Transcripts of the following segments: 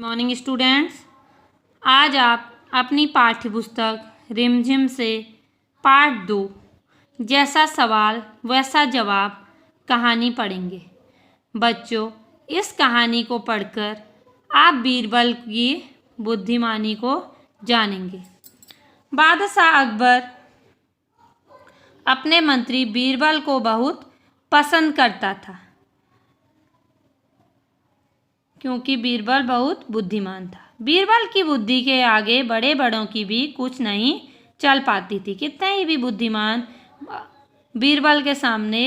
Morning students. आज आप अपनी पाठ्य पुस्तक रिमझिम से पाठ 2 जैसा सवाल वैसा जवाब कहानी पढ़ेंगे। बच्चों, इस कहानी को पढ़कर आप बीरबल की बुद्धिमानी को जानेंगे। बादशाह अकबर अपने मंत्री बीरबल को बहुत पसंद करता था, क्योंकि बीरबल बहुत बुद्धिमान था। बीरबल की बुद्धि के आगे बड़े बड़ों की भी कुछ नहीं चल पाती थी। कितने ही भी बुद्धिमान बीरबल के सामने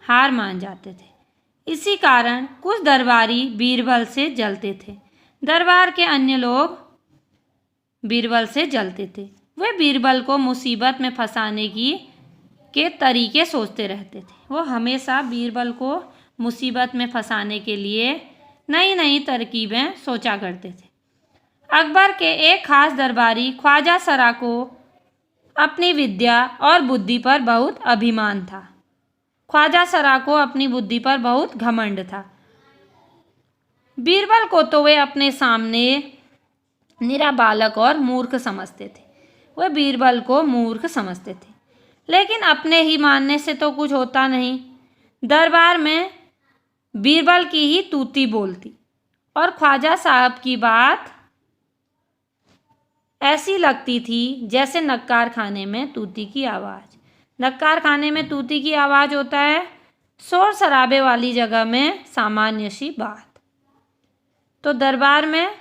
हार मान जाते थे। इसी कारण कुछ दरबारी बीरबल से जलते थे। दरबार के अन्य लोग बीरबल से जलते थे। वे बीरबल को मुसीबत में फंसाने के तरीके सोचते रहते थे। वो हमेशा बीरबल को मुसीबत में फंसाने के लिए नई नई तरकीबें सोचा करते थे। अकबर के एक खास दरबारी ख्वाजा सरा को अपनी विद्या और बुद्धि पर बहुत अभिमान था। ख्वाजा सरा को अपनी बुद्धि पर बहुत घमंड था। बीरबल को तो वे अपने सामने निरा बालक और मूर्ख समझते थे। वे बीरबल को मूर्ख समझते थे, लेकिन अपने ही मानने से तो कुछ होता नहीं। दरबार में बीरबल की ही तूती बोलती और ख्वाजा साहब की बात ऐसी लगती थी जैसे नक्कार खाने में तूती की आवाज़। नक्कार खाने में तूती की आवाज़ होता है शोर शराबे वाली जगह में सामान्य सी बात। तो दरबार में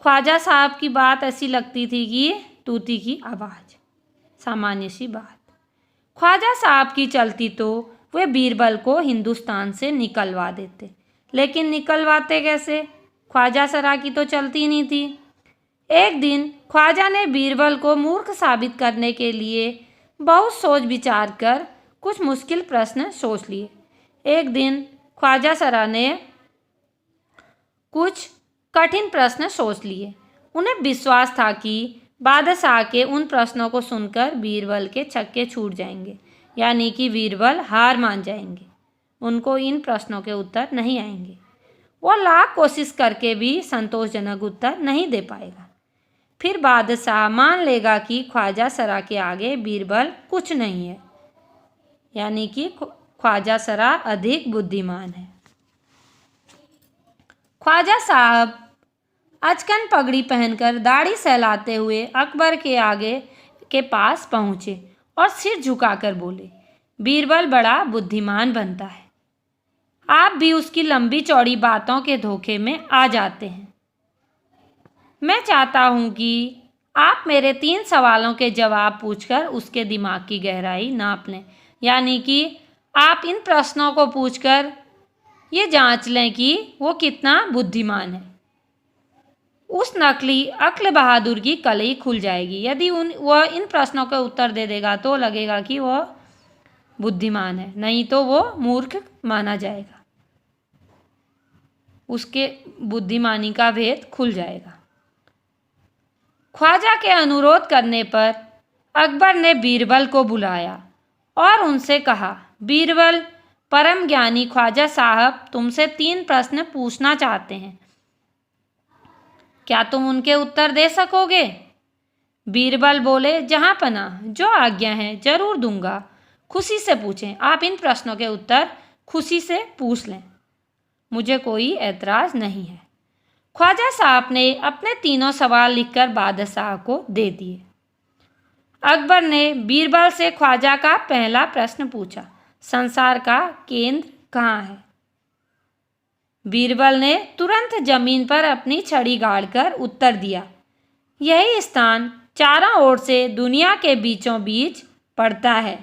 ख्वाजा साहब की बात ऐसी लगती थी कि तूती की आवाज़, सामान्य सी बात। ख्वाजा साहब की चलती तो वे बीरबल को हिंदुस्तान से निकलवा देते, लेकिन निकलवाते कैसे? ख्वाजा सरा की तो चलती नहीं थी। एक दिन ख्वाजा ने बीरबल को मूर्ख साबित करने के लिए बहुत सोच विचार कर कुछ मुश्किल प्रश्न सोच लिए। एक दिन ख्वाजा सरा ने कुछ कठिन प्रश्न सोच लिए। उन्हें विश्वास था कि बादशाह के उन प्रश्नों को सुनकर बीरबल के छक्के छूट जाएंगे, यानी कि बीरबल हार मान जाएंगे। उनको इन प्रश्नों के उत्तर नहीं आएंगे। वो लाख कोशिश करके भी संतोषजनक उत्तर नहीं दे पाएगा। फिर बादशाह मान लेगा कि ख्वाजा सरा के आगे बीरबल कुछ नहीं है, यानी कि ख्वाजा सरा अधिक बुद्धिमान है। ख्वाजा साहब अचकन पगड़ी पहनकर दाढ़ी सहलाते हुए अकबर के आगे के पास पहुँचे और सिर झुकाकर बोले, बीरबल बड़ा बुद्धिमान बनता है, आप भी उसकी लंबी चौड़ी बातों के धोखे में आ जाते हैं। मैं चाहता हूँ कि आप मेरे 3 सवालों के जवाब पूछकर उसके दिमाग की गहराई नाप लें, यानी कि आप इन प्रश्नों को पूछकर ये जांच लें कि वो कितना बुद्धिमान है। उस नकली अक्ल बहादुर की कलई खुल जाएगी। यदि वह इन प्रश्नों का उत्तर दे देगा तो लगेगा कि वह बुद्धिमान है, नहीं तो वो मूर्ख माना जाएगा। उसके बुद्धिमानी का भेद खुल जाएगा। ख्वाजा के अनुरोध करने पर अकबर ने बीरबल को बुलाया और उनसे कहा, बीरबल, परम ज्ञानी ख्वाजा साहब तुमसे 3 प्रश्न पूछना चाहते हैं, क्या तुम उनके उत्तर दे सकोगे? बीरबल बोले, जहाँ पनाह, जो आज्ञा है जरूर दूंगा। खुशी से पूछें, आप इन प्रश्नों के उत्तर खुशी से पूछ लें, मुझे कोई ऐतराज़ नहीं है। ख्वाजा साहब ने अपने 3 सवाल लिखकर बादशाह को दे दिए। अकबर ने बीरबल से ख्वाजा का पहला प्रश्न पूछा, संसार का केंद्र कहाँ है? बीरबल ने तुरंत जमीन पर अपनी छड़ी गाड़कर उत्तर दिया, यही स्थान चारों ओर से दुनिया के बीचों बीच पड़ता है।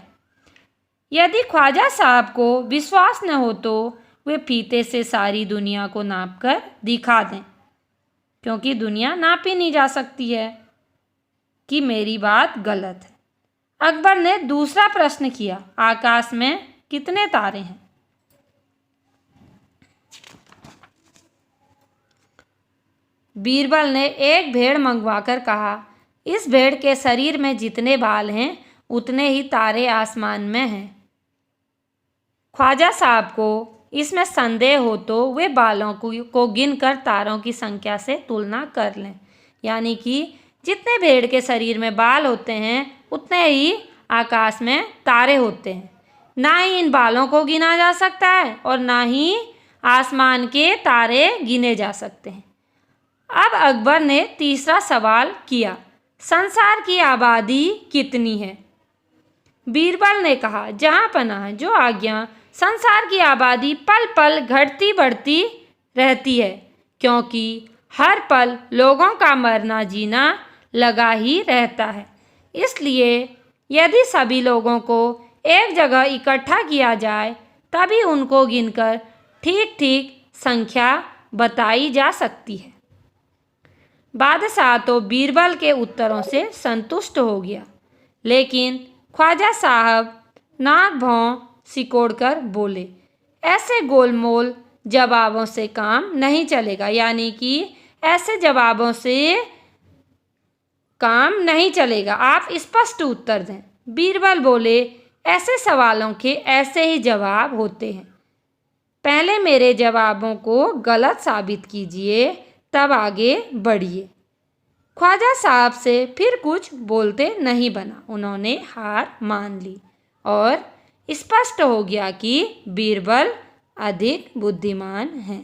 यदि ख्वाजा साहब को विश्वास न हो तो वे फीते से सारी दुनिया को नापकर दिखा दें, क्योंकि दुनिया नापी नहीं जा सकती है कि मेरी बात गलत है। अकबर ने दूसरा प्रश्न किया, आकाश में कितने तारे हैं? बीरबल ने एक भेड़ मंगवाकर कहा, इस भेड़ के शरीर में जितने बाल हैं उतने ही तारे आसमान में हैं। ख्वाजा साहब को इसमें संदेह हो तो वे बालों को गिनकर तारों की संख्या से तुलना कर लें। यानी कि जितने भेड़ के शरीर में बाल होते हैं उतने ही आकाश में तारे होते हैं। ना ही इन बालों को गिना जा सकता है और ना ही आसमान के तारे गिने जा सकते हैं। अब अकबर ने तीसरा सवाल किया, संसार की आबादी कितनी है? बीरबल ने कहा, जहां पनाह जो आज्ञा, संसार की आबादी पल पल घटती बढ़ती रहती है, क्योंकि हर पल लोगों का मरना जीना लगा ही रहता है। इसलिए यदि सभी लोगों को एक जगह इकट्ठा किया जाए तभी उनको गिनकर ठीक ठीक संख्या बताई जा सकती है। बादशाह तो बीरबल के उत्तरों से संतुष्ट हो गया, लेकिन ख्वाजा साहब नाक भौं सिकोड़कर बोले, ऐसे गोलमोल जवाबों से काम नहीं चलेगा। यानी कि ऐसे जवाबों से काम नहीं चलेगा, आप स्पष्ट उत्तर दें। बीरबल बोले, ऐसे सवालों के ऐसे ही जवाब होते हैं, पहले मेरे जवाबों को गलत साबित कीजिए तब आगे बढ़िए। ख्वाजा साहब से फिर कुछ बोलते नहीं बना, उन्होंने हार मान ली और स्पष्ट हो गया कि बीरबल अधिक बुद्धिमान हैं।